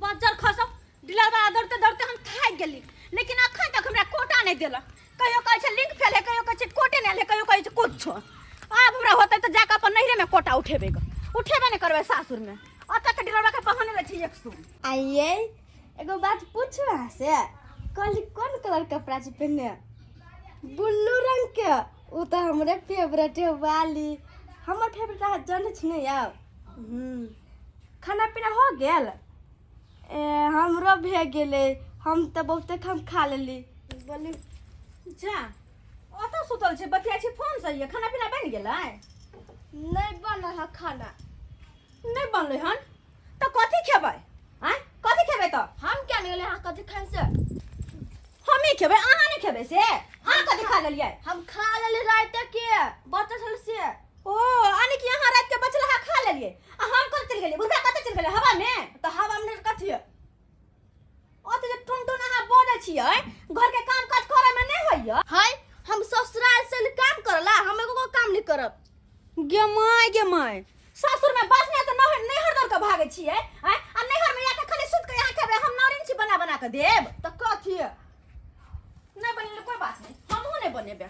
Buzzer खसो डिलरवा दौड़ते दौड़ते हम थाक गेली लेकिन अखन तक हमरा कोटा नहीं देला कहियो कहै छै लिंक फेल है कहियो कहै छै कोटे नहीं ले कहियो कहै छै कुछ अब हमरा होतै त जाके अपन नहिरे में कोटा उठेबे नहीं करबे सासुर में अत के डिलरवा के बहाने ले छी 100 आइए एगो बात पूछवा से कल कौन कलर कपड़ा छै पहने ब्लू रंग के वो तो हमरे फेवरेट है वाली हमर फेवरेट है जाने छ नहीं यार खाना पीना हो गेल हमरो भे गेले हम तो बहुते हम खा लेली बोली जा ओत सुतल छै बतिया छी फोन से ये खाना पीना बन गेलै नहीं बनल है खाना नहीं बनले हन त कथि खेबै हैं कथि खेबै त हम क्या नहीं गेले कथि खाए से हम ही खेबै अहाँ नहीं खेबै से अहाँ कथि खा लेलियै हम खा लेली रात के बचल छल से ओ आने कि यहाँ रात के बचल हा खा लेलिए आ हम कत चल गेलिए बुढ़ा कत चल गेले हवा में तो हवा में कथि ओ त जे टुनटुन अहाँ बोलै छियै घर के काम काज करे में नहीं होइया हाय हम ससुराल से काम करला हम एगो काम नहीं करब गे माय सासुर में बसने त नहीं हरदर के भागे छियै हैं आ नैहर में आके खाली सुत के यहाँ खेबै हम नौरिन छी बना बना के देब तो कथि नहीं बनेले कोई बात नहीं हमहू नहीं बनेबे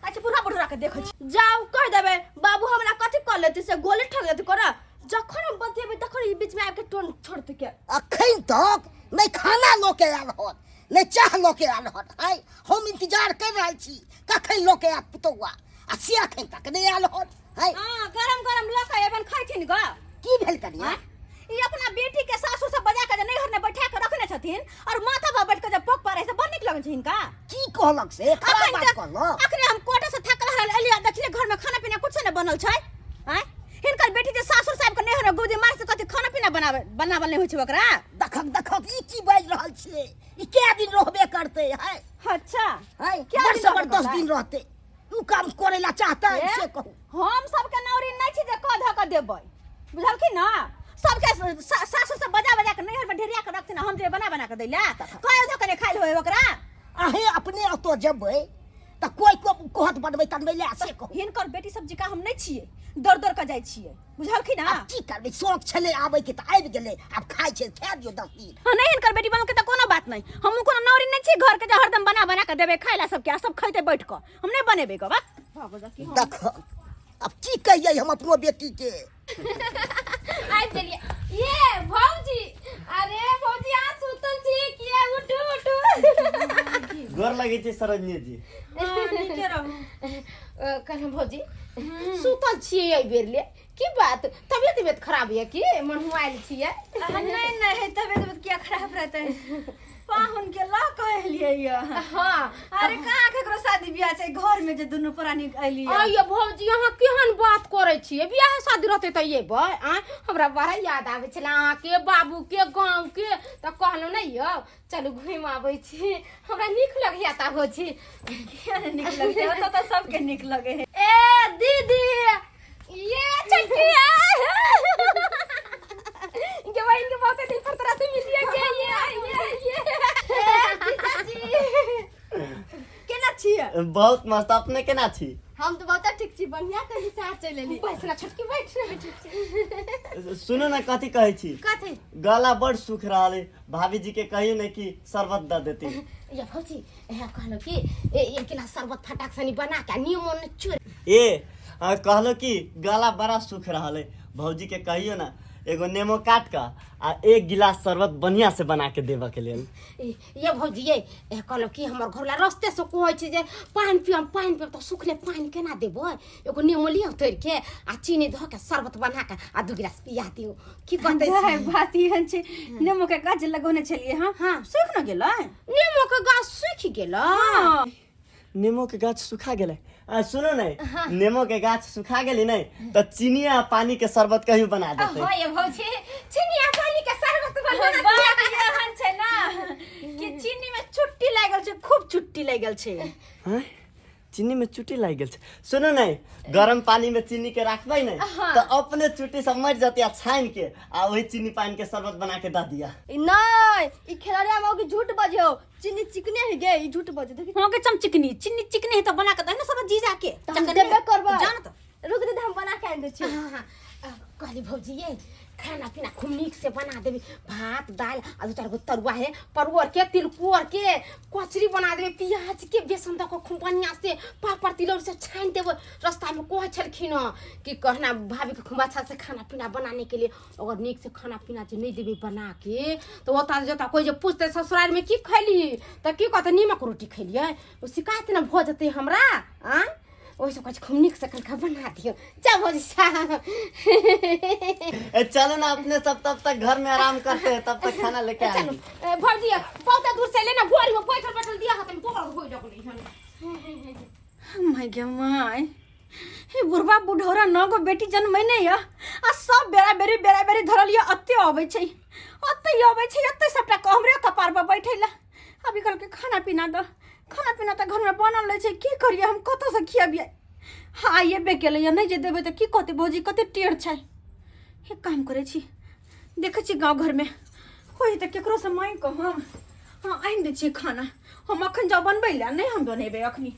अच्छा बुढ़ा बुढ़ा के देखै छी जाओ कह देबे बाबू हमरा कथि कर लेती से गोली ठग लेती कर जखन हम बतेबे तखन ई बीच में आके टोन छोड़ते के अखन तक नहीं खाना लोके आल होत नहीं चाह लोके आल होत है हम इंतजार कर रहल छी कखन लोके आ पुतौआ आ से अखन तक नहीं आल होत है हां गरम गरम लका एबन खाइथिन ग की भेल कनिया ई अपना बेटी के सासू से बजा के नैहर में बैठा के रखने छथिन और माथा पर बैठ के जब पक पड़े से बड़ नीक लगै छै हिनका की कहलक से खराब बात कहलो अखने हम कोटा से थकल रहल एलिया देखले घर में खाना पीना कुछ नहीं बनल छै हैं हिनकर बेटी जे सासुर साहब के नैहर में गोदी मार से कथि खाना पीना बनावल नहीं होय छै ओकरा देखक ई की बाज रहल छियै ई के दिन रहबे करते है अच्छा है क्या बड़ दिन जबरदस्त रहबे? दिन रहते उ काम करे ला चाहता है ए? से कहू हम सबके नौरी नहीं छी जे क ध के देबै बुझलखिन ना सबके सासुर से बजा बजा के नैहर में ढेरिया के रखथिन हम जे बना बना के दैला कय ध के खाइल होय ओकरा आहे अपने अतो जबै त कोई को कहत बनबै तनबै ले से कहू हिनकर बेटी सब जिका हम नहीं छिए दर दर के जाय छिए बुझलखिन ना अब की करबै शौक छले आबै के त आबि गेलै अब खाइ छै खा दियो 10 दिन हां नहीं हिनकर बेटी बनल के त कोनो बात नहीं हम कोनो नौरी नहीं छी घर के जे हरदम बना बना के देबे खाइला सब के सब खइते बैठ के हम नहीं बनेबे ग बात देख अब की कहिए हम अपनो बेटी के आइ चलिए ये भौजी अरे भौजी आ सुतल छी किया उठू गोर लगे छै सरन्य जी नीचे रहू कहन भौजी सुतल छी एई बेर ले की बात तबियत खराब है कि मन हुआइल छिए नहीं तबियत क्या खराब रहता है पाहुन के ला कहलिए या हां अरे कहाँ केकरो शादी बियाह छै घर में जे दुनु प्राणी आइली आइयो भौजी यहाँ केहन बात करे छिए बियाह शादी रहते त येबै आ हमरा बड़ा याद आवे छला अहाँ के बाबू के गांव के त कहलो नहीं यौ चलू घुम आबै छी हमरा नीक लगैया ता भौजी नीक लगते हो तो सबके नीक लगे है ए दीदी ये चटिया इनके भाई इनके बहुत दिल पर तरह से मिलिए के ये केना छिए बहुत मस्त अपने केना छी हम तो बहुत ठीक छी बढ़िया कहीं साथ चले ली बैठला छटकी बैठ सुनो ना कथि कहै छी कथि गला बड़ सुख रहल है भाभी जी के कहियो ने कि शरबत द देती ये भौजी ए कहलो कि एक गिलास शरबत फटाक सनी बना के नियमन चुर ए कहलो कि गला बड़ा सुख रहल है भौजी के कहियो ना एगो नेमो काट का आ एक गिलास शरबत बढ़िया से बना के देबा के लेल ये भौजी ये कहलो कि हमर घरला रास्ते से कहै छै जे पानी पियब त सुखले पानी केना देबै एगो नेमो लियो तोड़ के आ चीनी ध के शरबत बना के आ 2 गिलास पिया दियो की बतै छै बात एहन छै नेमो के गाछ लगौने छलिए हां सूख न गेलै नेमो के गाछ सूख गेलै नेमो के गाछ सुखा गेलै सुनो नहीं नेमो के गाछ सुखा गेली नहीं तो चीनी आ पानी के शरबत कहीं बना देते हो ये भौजी चीनी आ पानी के शरबत बना बात एहन छै ना कि चीनी में छुट्टी लागल छै खूब छुट्टी लागल छै हैं चीनी में चुट्टी लाग गेल छै सुनो नहीं गरम पानी में चीनी के रखबै नहीं तो अपने चुट्टी सब मर जते आ छान के आ वही चीनी पानी के शरबत बना के द दिया नहीं ई खिलाड़िया में की झूठ बजो चीनी चिकने है गे ई झूठ बजो देखी हां के चमचिकनी चीनी चिकने है तो बना के दे ना सब जीजा के हम देबे करबा जान तो रुक दे हम बना के आन दे छी हां कहली भौजी ये खाना पीना खूब नीक से बना देबे भात दाल आ 2-4 गो तरुआ है परुअर के तिलकुर के कचरी बना देबे प्याज के बेसन दक खूब बढ़िया से पापड़ तिलौर से छान देबे रास्ता में कह छलखिन कि कहना भाभी के खूब अच्छा से खाना पीना बनाने के लिए अगर नीक से खाना पीना जे नहीं देबे बना के तो ओता जता कोई जे पूछते ससुराल में की खैली त की कहते नीमक रोटी खैलिए वो शिकायत न भ जते हमरा आ ओइसे कुछ खूब नीक से खा बना दियो जा भौजी चलो ना अपने सब तब तक घर में आराम करते हैं तब तक खाना लेके आएंगे। भर दिया बहुत दूर से लेना घोड़ी में बैठल बैठल दिया हाथ में तोहर हो जगली माय गे माय हे बुढ़वा बुढ़ौरा न गो बेटी जन्मै नै य आ सब बेरा बेरी धरल य अत्ते आबै छै अत्ते सबटा हमरे कपार पर बैठैला अभी कल के खाना पीना त घर में बनल रहै छै की करिए हम कत से खियाबिए हाँ ये बे केले नहीं जे देबे त की कहते भौजी कते टेढ़ छै एक काम करे छी देखे छी गांव घर में होई त केकरो से मांग के हम हाँ आइन दे छी खाना हम अखन जा बनबै ला नहीं हम बनेबे अखनी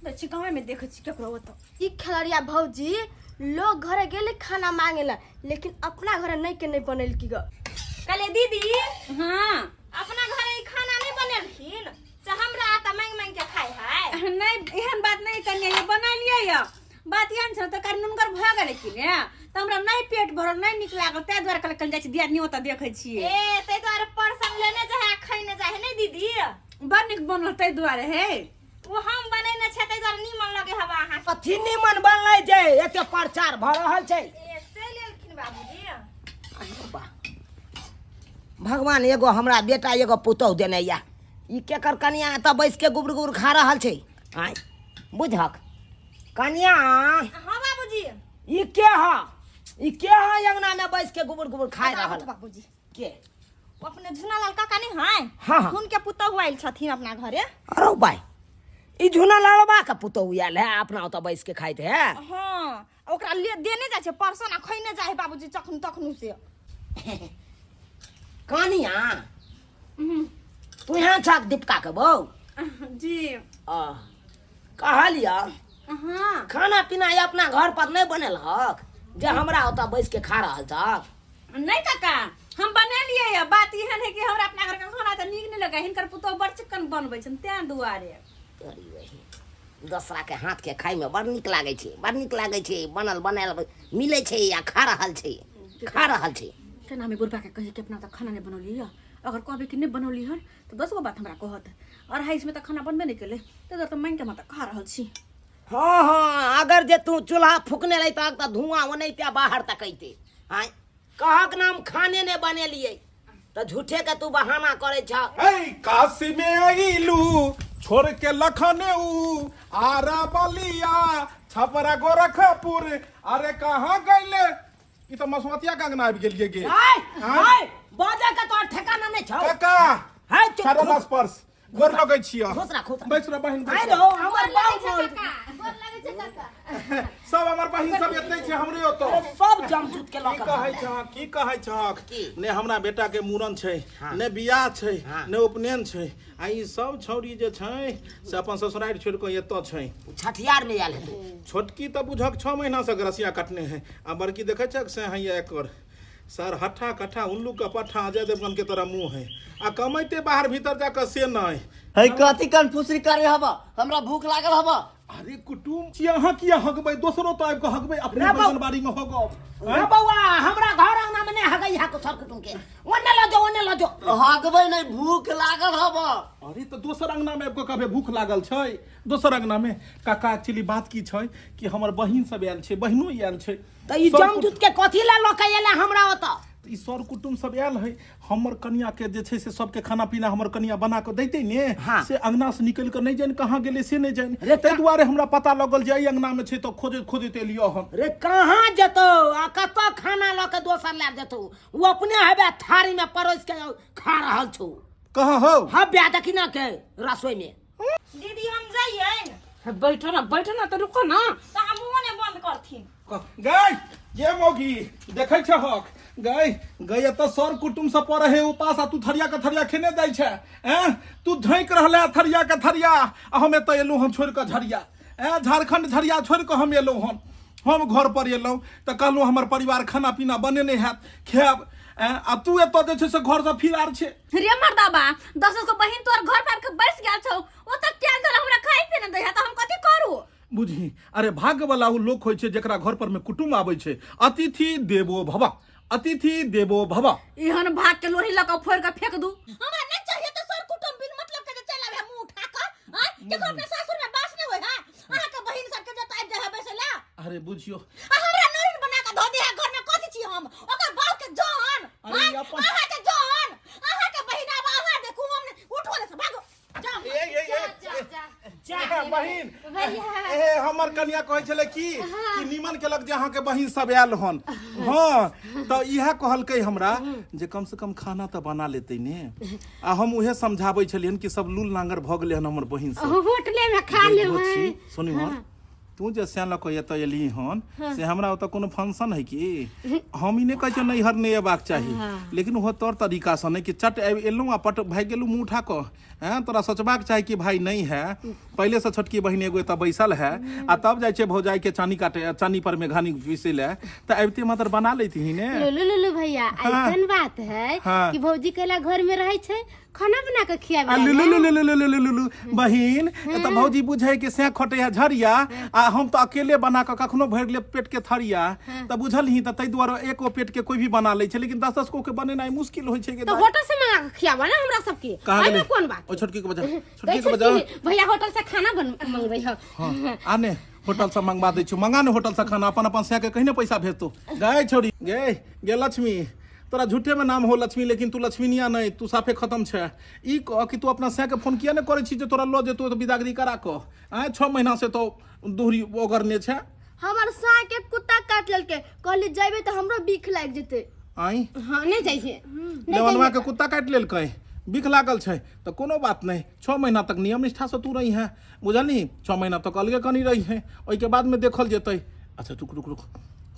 दे गाँव में देखे छी केकरो होतो ई खलरिया भौजी लोग घरे गेले खाना मांगेला लेकिन अपना घरे नहीं के नहीं बनेल की ग कले दीदी हाँ अपना घरे ई खाना नहीं बनेलखिन से हमरा आता मांग मांग के खाए है नहीं एहन बात नहीं कनिया ये बना लिया या बात एहन छ त नुनगर भ गेले कि ने त हमरा नहीं पेट भरल नहीं निक लागल तै द्वारा कल जाय छी दियादनी ओता देखे छी ए तै द्वारा परसंग लेने जाए खैने जाए नहीं दीदी बड़ निक बनल तै द्वारा हे वो हम बनेने छै तै द्वारा निमन लगे हवा अहाँ कथी निमन बनलै जे एते प्रचार भ रहल छै ए से लेलखिन बाबूजी अरे बा भगवान एगो हमरा बेटा एगो पुतौह देने या ई केकर कनिया त बैस के गुबर गुबर खा रहल छै आय बुझक कनिया हां बाबूजी ई के हा अंगना में बैस के गुबर गुबर खा रहल बाबूजी के वो अपने झुनालाल काका नहीं है हाँ, हाँ। उनके पुतौह आइल छथिन अपना घरे अरे भाई ई झुना लालबा के पुतौह आयल है अपना ओत बैस के खाइत है हां ओकरा ले देने जाय छै परसन आ खैने जाय बाबूजी चखन तखनु से कनिया तू यहाँ छक दीपका के बौ जी कहलिया हाँ खाना पीना ये अपना घर पर नहीं बनल हक जे हमरा ओता बैस के खा रहल छक नहीं काका हम बना लिए या बात एहन है कि हमरा अपना घर का खाना त नीक नहीं लगे हिनकर पुतो बड़ चिकन बनबै छन तै दुआरे अरे वही दूसरा के हाथ के खाय में बड़ निक लागे छै बनल बनायल मिले छै या खा रहल छै केना में बुढ़बा के कहे कि अपना त खाना नहीं बनौली या अगर कहबे कि नहीं बनौली हन तो 10 गो बात हमरा कहत और हाइस में त खाना बनबे नहीं केले त मांग के मत खा रहल छी हाँ अगर जे तू चूल्हा फूकने रही त धुआं ओनैते बाहर तकैते आय कहक नाम खाने ने बनेलिए त झूठे के तू बहाना करे छ काशी में आइलू छोड़ के लखनऊ आरा बलिया छपरा गोरखपुर अरे कहाँ गइले ई तो मसवतिया गंगना आबि गेलिए गे हाय बाजा का तो ठिकाना नहीं छ काका हाय चुप सरदास पर्स गोर लगै छियै खुश रह बैस रह बहिन आइ बैस रो हमर बाऊ बोल सब हमर बहिन सब एतै छै हमरे ओतो सब जमजूत के लक की कहै छक ने हमरा बेटा के मूरन छै हाँ। ने बियाह छै हाँ। ने उपनयन छै आ ई सब छौरी जे छै से अपन ससुराल छोड़ के एतऽ छै छठियार में आयल है छोटकी तो बुझक 6 महीना से रसिया कटने है आ बड़की देखे छक से है एकर सर हट्ठा कट्ठा उल्लू का पट्ठा अजय देवगन के तरह मुंह है आ कमाइते बाहर भीतर जाकर से नहीं है कथी कन्फ्यूजन करे हबा हमरा भूख लागल हबा अरे कुटुम छी अहाँ किया हगबै दोसरो तो आबि के हगबै अपने रे बाबू। बाड़ी में हगब रे बौआ हमरा घर अंगना में नहीं हगई हा को सर कुटुम के ओने ल जो हगबै नहीं भूख लागल हबा अरे तो दोसर अंगना में आबि के कबे भूख लागल छै दोसर अंगना में काका एक्चुअली बात की छै कि हमर बहिन सब आयल छै बहिनो आयल छै त ई जमजूत के कथी ला लोक एले हमरा ओता ई सर कुटुम सब आयल है हमर कनिया के जे छै से सबके खाना पीना हमर कनिया बना के दैते ने हाँ। से अंगना से निकल के नहीं जान कहाँ गेले से नहीं जान रे ताहि दुआरे हमरा पता लगल जे ई अंगना में छै तो खोजत एलियो हम रे कहाँ जतो आ कत खाना ल के दोसर ला जतो वो अपने हबे थारी में परोस के खा रहल छौ कहाँ हो हम ब्याह देखी ना के रसोई में दीदी हम जाइए बैठो ना तो रुको ना तो हम मुंह ने बंद करथिन गई ये मोगी देखे छहक गई एत सर कुटुम सब पर है उपास आ तू थरिया के थरिया खेने जाइ छै तू झैक रहले थरिया के थरिया आ हम एत एलू हम छोड़ के झरिया झारखंड झरिया छोड़ के हम एलू हम हम घर पर एलहुँ तऽ कहलहुँ हमर परिवार खाना पीना बनेने हैत खायब आ तू एतऽ जे छै से घर से फिरार छै। रे मर्दाबा 10 गो बहिन तोर घर पर के बैस गेल छौ ओ त क्या कर हमरा खाइ पे न दै है त हम कथि करू। बुझी अरे भाग्य वाला उ लोक होइ छै जेकरा घर पर में कुटुम्ब आबै छै। अतिथि देवो भव, अतिथि देवो भव। इहन भाग के लोही लगा फोड़ के फेंक दू। हमरा नहीं चाहिए तो सर कुटुंब बिन मतलब के चल आवे मुंह उठा के हां केकरो अपने सासुर में बास नहीं होय है अहा के बहिन सब के जत आइ दे है बैसला। अरे बुझियो हमरा नरीन बना के धो दे है घर में कथि छी हम ओकर बाल के जवान अरे अपन अहा के जवान अहा के बहिन आबा अहा देखू हमने उठो ले से भागो जा बहिन ए हमर कन्या कहै छले कि निमन के लग जे अहाँ के बहिन सब आयल हन। हाँ तो इहे कहलकै हमरा जे कम से कम खाना तो बना लेते ने आ हम उहे समझाबै छलियन कि सब लूल लांगर भ गेलै हन हमर बहिन सब होटले में खा लेबै। सुनी हन तू जे सियान लक एत एली हन से हमरा ओत कोनो फंक्शन है कि हम ही ने कहै छ नैहर नहीं एबाक चाही लेकिन वो तौर तरीका से नहीं कि चट एलू आ पट भाग गेलू मुंह उठा क तोरा सोचबाक चाही कि भाई नहीं है पहले से छोटकी बहिन एगो एत बैसल है आ तब जाय छे भौजाई के चानी काटे चानी पर में घानी पीसे ले त अबते मात्र बना लेती ही ने। लुलु भैया ऐसन बात है कि भौजी केला घर में रहे छे खाना बना के खियाबे लुलु बहिन त भौजी बुझे के से खटे है झरिया आ हम तो अकेले बना के कखनो भर ले पेट के थरिया त बुझल ही त तै द्वारा एको पेट के कोई भी बना ले छे लेकिन 10 को के बनेनाई मुश्किल होय छे के। तो होटल से मंगा के खियाबा ना हमरा सब के एमे कोन बात ओ छोटकी के बजा छोटकी के बजा भैया होटल से खाना मंगबै हो। हां आने होटल से मंगवा दै छु मंगा ने होटल से खाना अपन अपन से के कहिने पैसा भेजतो गए छोड़ी गे लक्ष्मी तोरा झूठे में नाम हो लक्ष्मी लेकिन तू लक्ष्मीनिया नहीं तू साफे खत्म छे। ई कह कि तू अपना से के फोन किया ने करे छी जे तोरा लो जे तू तो विदागरी करा क 6 महीना से तो दूरी ओगरने छे। हमर सा के कुत्ता काट लेलके कहली जइबे त हमरो बीख लाग जेते। आई हां नहीं जाइए देवनवा के कुत्ता काट लेलकै बीख लागल छै तो कोनो बात नहीं 6 महीना तक नियम निष्ठा से तू रही है बुझली 6 महीना तक अलगे कनी रही है ओई के बाद में देखल जेतै। अच्छा रुक रुक रुक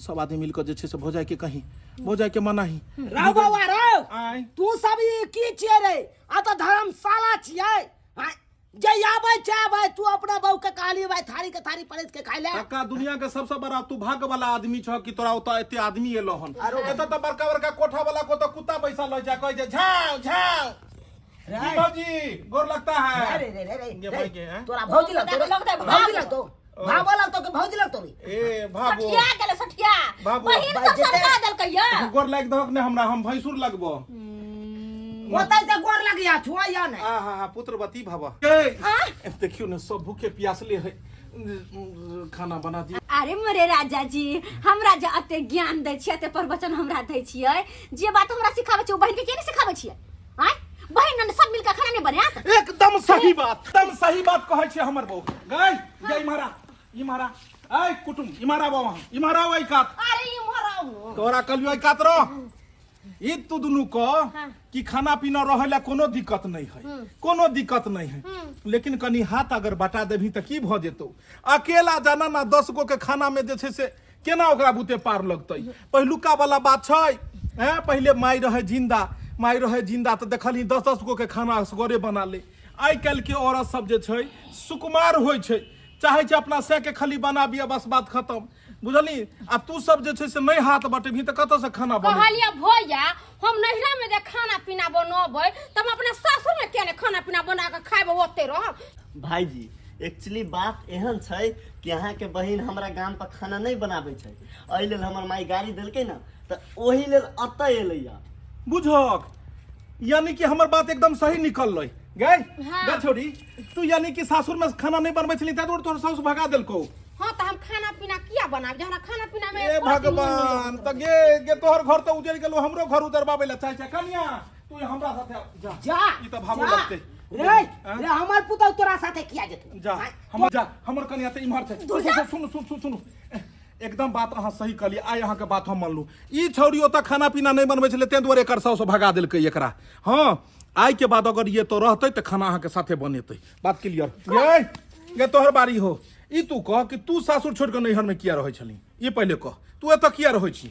सब आदमी मिलकर जे छै से भौजाई के कहीं भौजाई के मनाही राव बाबा राव आय तू सब ई की छिए रे आ त धर्मशाला छिए जे आबै छै भाई तू अपना बहू के कहली भाई थारी के थारी परेस के खाइ ले। काका दुनिया के सबसे बड़ा तू भाग्य वाला आदमी छ कि तोरा ओता एते आदमी एलो हन एत त बड़का बड़का कोठा वाला को तो कुत्ता बैसल जा कहे जे झाव झाव जी गोर लगता है रे रे रे ये भाई के हैं तोरा भौजी लग भौजी लग तो भाबो लग तो के भौजी लग तो ए भाबो सठिया गेले सठिया बाबू, बहिन सब सरका देल कहिया गोर लाग दहक ने हमरा हम भैंसुर लगबो ओतै से गोर लगिया छुआ या ने आ पुत्रवती भाबा ए देखियो ने सब भूखे प्यासले है खाना बना दिया। अरे मोरे राजा जी हमरा जे अते ज्ञान दै छियै ते प्रवचन हमरा दै छियै जे बात हमरा सिखाबै छियै बहिन के के नहीं सिखाबै छियै आय बहिन ने सब मिलकर खाना नहीं बने एकदम सही बात कहै छै हमर बहू गई जे इमारा ऐ कुटुम इमारा बाबा इमारा ओइ कात अरे ई मराऊ तोरा कलियो ओइ कात रो ई तू दुनु को कि खाना पीना रहेला कोनो दिक्कत नहीं है कोनो दिक्कत नहीं है लेकिन कनी हाथ अगर बटा देभी त की भ जेतौ अकेला जाना ना 10 गो के खाना में जे छै से केना ओकरा बुते पार लगतै। पहिलुका वाला बात छै पहले माई रहे जिंदा तो देखली 10 गो के खाना असगरे बना ले। आई काल्हि के औरत सब जे छै सुकुमार होइ छै चाहे छै अपना से के खाली बनाबिया बस बात खत्म बुझली। आ तू सब जे छै से नहीं हाथ बटेभी त कत से खाना बने कहलिया भैया हम नहिरा में जे खाना पीना बनबै त हम अपने सासुर में केने खाना पीना बना के खाइबे ओते रह। भाईजी एक्चुअली बात एहन छै कि अहाँ के बहिन हमरा गाम पर खाना नहीं बनाबै छै एहि लेल हमर माई गाड़ी देलकै ना त ओही लेल अतै एलैया बुझक यानी कि हमर बात एकदम सही निकल गई छोड़ी तू यानी कि सासुर में खाना नहीं बनबै छली त तोर सासु भगा देलको। हां त हम खाना पीना किया बनाब जहना खाना पीना में ए भगवान त गे तोहर घर त उजड़ गेलो हमरो घर उजरबाबे ला चाहे कन्या तू हमरा साथे जा ई त भाबो लगते रे हमर पुतौ तोरा साथे किया जेतौ जा हमर कन्या त इम्हर छै सुन एकदम बात अहाँ सही कहली आइ अहाँ के बात हम मानलू ई छौरी ओता खाना पीना नहीं बनबै छले ते दुआरे एकर साउस भगा देलकै एकरा। हां आई के बाद अगर ये तो रहते त खाना अहाँ के साथे बनेतै बात क्लियर गे तोहर बारी हो। ई तू कह कि तू सासुर छोड़ के नैहर में किया रहै छली ये पहले कह तू एत किया रहै छी।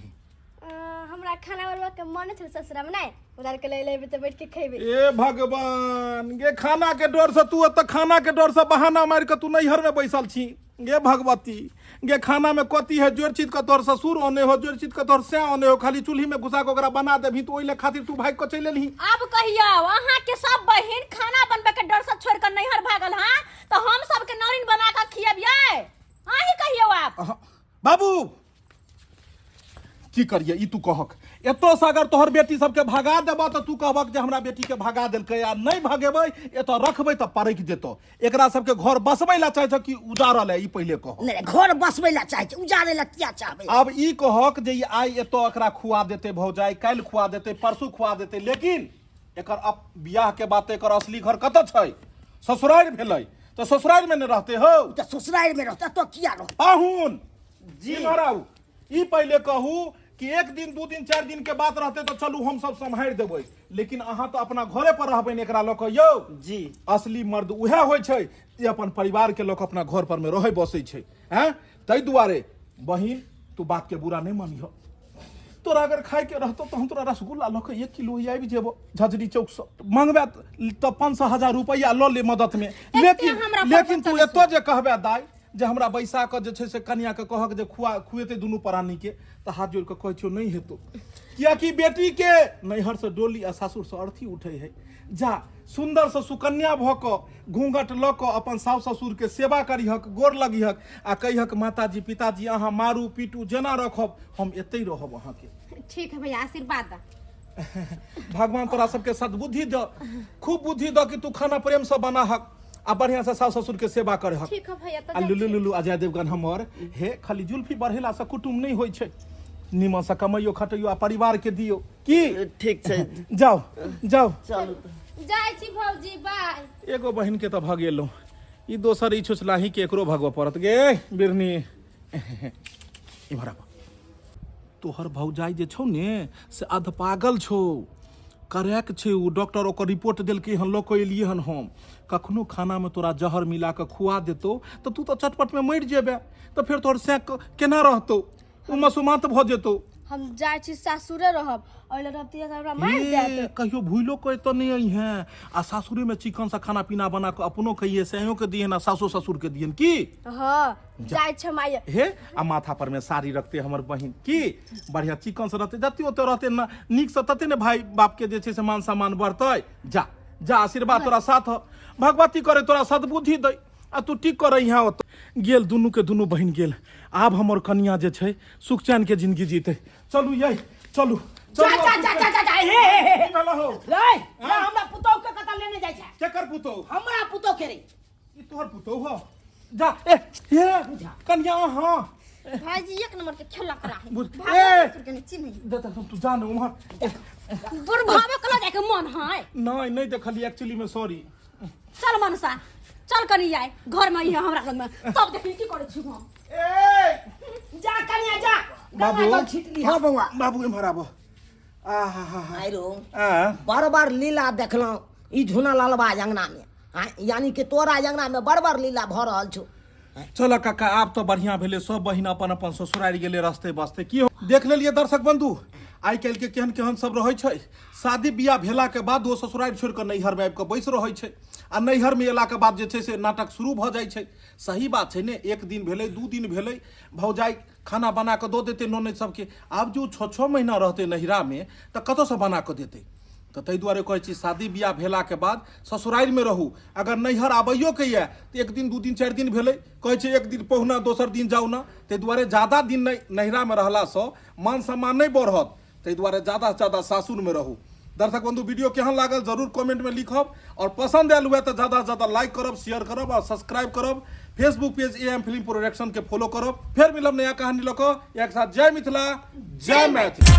हमरा खाना बनबा के मन छल ससुरा में नहीं उधार के ले लेबे तो बैठ के खेबे। ए भगवान गे खाना के डर से तू त खाना के डर से बहाना मार के तू नैहर में बैसल छी गे भगवती गे खाना में कथी है जोर चीज का तोर ससुर ओने हो जोर चीज का तोर से ओने हो खाली चूल्ही में घुसा के ओकरा बना देभी तो ओइले खातिर तू भाग के चल एलही। अब कहियो अहाँ के सब बहिन खाना बनबे के डर से छोड़ कर नैहर भागल हां तो हम सब के नौरिन बना के खियबिए आही कहियो आप। बाबू की करिए ई तू कहक एतो से अगर तोहर बेटी सबके भगा देबा तो तू कहबक जे हमरा बेटी के भगा देलकै आ नहीं भगेबै एतो रखबै त परैक देतो एकरा सबके घर बसबै ला चाहे छ कि उजाड़ल है ई पहिले कह। नहीं घर बसबै ला चाहे छै उजाड़े ला किया चाहबै। अब ई कहक जे ई आई एतो एकरा खुआ देते भौजाई काल खुआ देते परसू खुआ देते लेकिन एकर अब बियाह के बात एकर असली घर कत छै ससुराल भेलै तो ससुराल में न रहते हो तो ससुराल में रहता तो किया रह। पाहुन जी महाराज ई पहिले कहू कि एक दिन दू दिन चार दिन के बात रहते तो चलू हम सब संभाल देबै लेकिन अहाँ तो अपना घरे पर रहबै ने एकरा लोक यौ जी असली मर्द उहे होइ छै जे अपन परिवार के लोक अपना घर पर में रहै बसै छै हैं तै दुआरे बहिन तू बात के बुरा नहीं मानिहो तोरा अगर खाए के रहतो तो हम तोरा रसगुल्ला लोक 1 किलो आबि जेबो झजरी चौक से मंगबे तो 500,000 रुपया ल ले मदद में लेकिन तू एतो जे कहबे दाई जे हमरा बैसा के जे छै से कन्या के कहक जे खुएते दुनू प्राणी के तो हाथ जोड़ के कहै छियो नहीं हेतो कियाकि बेटी के नैहर से डोली आ सासुर से अर्थी उठे है जा सुंदर से सुकन्या भ क घूंघट ल क अपन सास ससुर के सेवा करीहक गोर लगिहक आ कहिहक माताजी पिताजी अहाँ मारू पीटू जेना रखब हम एतै रहब अहाँ के। ठीक है भैया आशीर्वाद दा। भगवान तोरा सबके सद्बुद्धि द खूब बुद्धि द कि तू खाना प्रेम से बनाहक आ बढ़िया से सास ससुर के सेवा करहक। ठीक है भैया आ लुलु लुलु अजय देवगन हमर हे खाली जुल्फी बढ़ेला से कुटुम नहीं होइ छै निमन से कमाइयो खटैयो आ परिवार के दियो की ठीक छै जाओ जाओ चलू जाय छी भौजी बाय। एगो बहिन के तो भगेलौ ई दोसर ई छुछलाही के एकरो भगव पड़त गे बिरनी इमहर आब तोहर भौजाई जे छौ ने से अध पागल छौ करैक छै उ डॉक्टर ओकर रिपोर्ट देलकै हन लोक एलियै हन हम कखनो खाना में तोरा जहर मिला के खुआ देतो तो तू तो चटपट में मर जेबे तो फिर तोहर सेक केना रहतौ उ मसुमात भ जेतौ। हम जाय छी सासुरे रहब ओइले रहती है हमरा मार देत कहियो भूलो के तो नहीं आई हैं आ सासुरे में चिकन सा खाना पीना बना के अपनो कहिए सेहो के दिए ना सासो ससुर के दियन की। हां जाय छ माय हे आ माथा पर में साड़ी रखते हमर बहिन की बढ़िया चिकन से रहते जति ओते रहते ना नीक से तते ने भाई बाप के जे छै से मान सम्मान बढ़तै जा जा आशीर्वाद तोरा साथ भगवती करे तोरा सद्बुद्धि दै आ तू ठीक कर यहाँ ओत गेल दुनू के दुनू बहिन गेल आब हमर कन्या जे छै सुख चैन के जिंदगी जीते चलू यही चलू जा जा जा जा जा हे की भेला हो रे हमरा पुतौ के कतऽ लेने जाइ छै केकर पुतौ हमरा पुतौ के रे ई तोहर पुतौ हो जा ए हे कन्या हां भाईजी एक नंबर के खेला करा है बुझ भाई के चिन्ह दे तू जान उमहर बुढ़भावे कला जाके मन है नहीं देखली एक्चुअली में सॉरी चल मनसा चल कनी आए घर में ही हमरा लग में तब देखी की करे छी हम ए जा कन्या जा बाबू गंगा छीट लिया हां बउआ बाबू इमहर आबो आहा हा आई रो आ बार लीला देखलौं ई झुना लालबा अंगना में यानी कि तोरा अंगना में बार लीला भ रहल छौ। चल काका आब तो बढ़िया भेले सब बहिन अपन अपन ससुराल गेले रास्ते बसते की हो देख लेलिए दर्शक बंधु आई काल्हि के केहन केहन सब रहै छै शादी बियाह भेला के बाद वो ससुराल छोड़ के नैहर में आबि के बैस रहै छै आ नैहर में एला के बाद जे छै से नाटक शुरू भ जाइ छै सही बात छै ने एक दिन भेलै दू दिन भेलै भौजाई खाना बना के दो देते ननद सबके आब जो 6 महीना रहते नैहरा में तो कतौ से बना के देते तो तै दुआरे कहै छी शादी बियाह भेला के बाद ससुराल में रहू अगर नैहर आबैयो के ये तो एक दिन दू दिन 4 दिन भेलै कहै छै एक दिन पहुना दोसर दिन जाऊ ना तै दुआरे ज्यादा दिन नैहरा में रहला से मान सम्मान नहीं बढ़त तै दुआरे ज्यादा से ज्यादा सासुर में रहू। दर्शक बंधु वीडियो केहन लागल जरूर कमेंट में लिखब और पसंद आयल हुए तो ज्यादा से ज्यादा लाइक करब शेयर करब और सब्सक्राइब करब Facebook page AM film production के फॉलो करब फिर मिलब नया कहानी लऽ कऽ एक साथ जय मिथिला जय मैथिली।